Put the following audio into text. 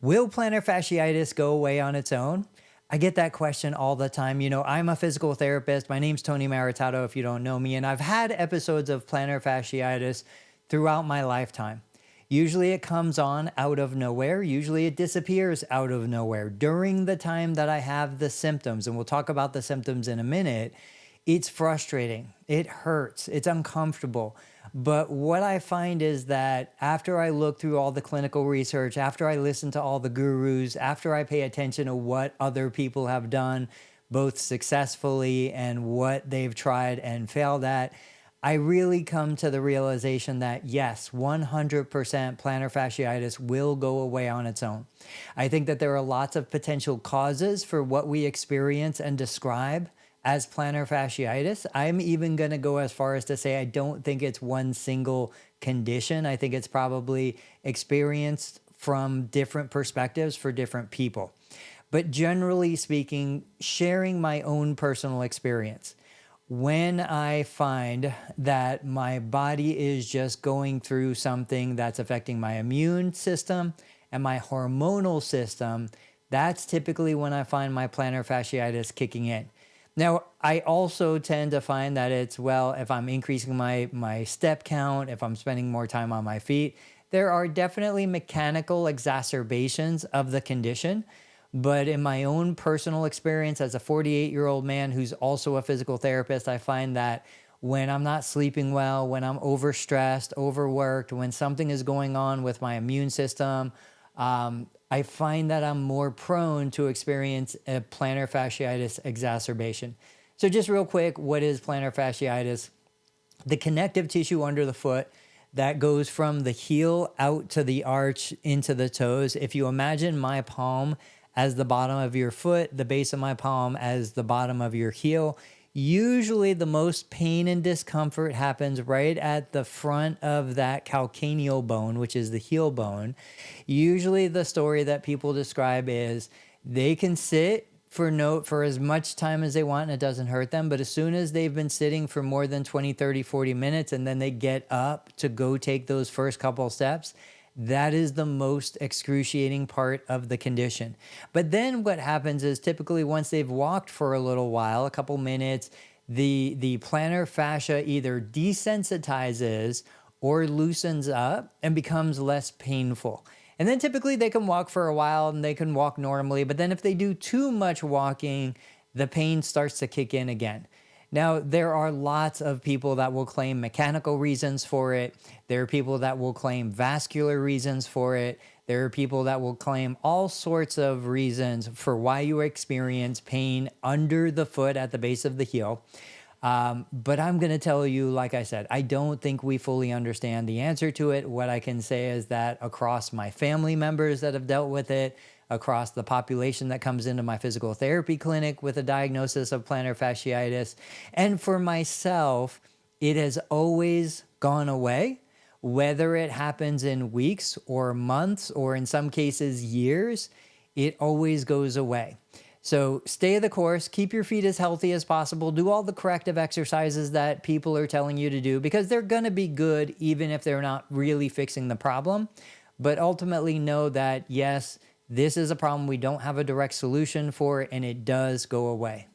Will plantar fasciitis go away on its own? I get that question all the time. I'm a physical therapist. My name's Tony Maritato, if you don't know me, and I've had episodes of plantar fasciitis throughout my lifetime. Usually it comes on out of nowhere. Usually it disappears out of nowhere during the time that I have the symptoms. And we'll talk about the symptoms in a minute. It's frustrating. It hurts. It's uncomfortable. But what I find is that after I look through all the clinical research, after I listen to all the gurus, after I pay attention to what other people have done, both successfully and what they've tried and failed at, I really come to the realization that yes, 100% plantar fasciitis will go away on its own. I think that there are lots of potential causes for what we experience and describe as plantar fasciitis. I'm even going to go as far as to say I don't think it's one single condition. I think it's probably experienced from different perspectives for different people. But generally speaking, sharing my own personal experience, when I find that my body is just going through something that's affecting my immune system and my hormonal system, that's typically when I find my plantar fasciitis kicking in. Now, I also tend to find that it's, well, if I'm increasing my step count, if I'm spending more time on my feet, there are definitely mechanical exacerbations of the condition. But in my own personal experience as a 48-year-old man who's also a physical therapist, I find that when I'm not sleeping well, when I'm overstressed, overworked, when something is going on with my immune system, I find that I'm more prone to experience a plantar fasciitis exacerbation. So just real quick, what is plantar fasciitis? The connective tissue under the foot that goes from the heel out to the arch into the toes. If you imagine my palm as the bottom of your foot, the base of my palm as the bottom of your heel, usually the most pain and discomfort happens right at the front of that calcaneal bone, which is the heel bone. Usually the story that people describe is they can sit for as much time as they want and it doesn't hurt them, but as soon as they've been sitting for more than 20, 30, 40 minutes and then they get up to go take those first couple steps, that is the most excruciating part of the condition. But then what happens is typically once they've walked for a little while, a couple minutes, the plantar fascia either desensitizes or loosens up and becomes less painful. And then typically they can walk for a while and they can walk normally. But then if they do too much walking, the pain starts to kick in again. Now, there are lots of people that will claim mechanical reasons for it. There are people that will claim vascular reasons for it. There are people that will claim all sorts of reasons for why you experience pain under the foot at the base of the heel. But I'm going to tell you, like I said, I don't think we fully understand the answer to it. What I can say is that across my family members that have dealt with it, across the population that comes into my physical therapy clinic with a diagnosis of plantar fasciitis, and for myself, it has always gone away, whether it happens in weeks or months or in some cases years, it always goes away. So stay the course, keep your feet as healthy as possible, do all the corrective exercises that people are telling you to do because they're going to be good even if they're not really fixing the problem. But ultimately know that, yes, this is a problem we don't have a direct solution for and it does go away.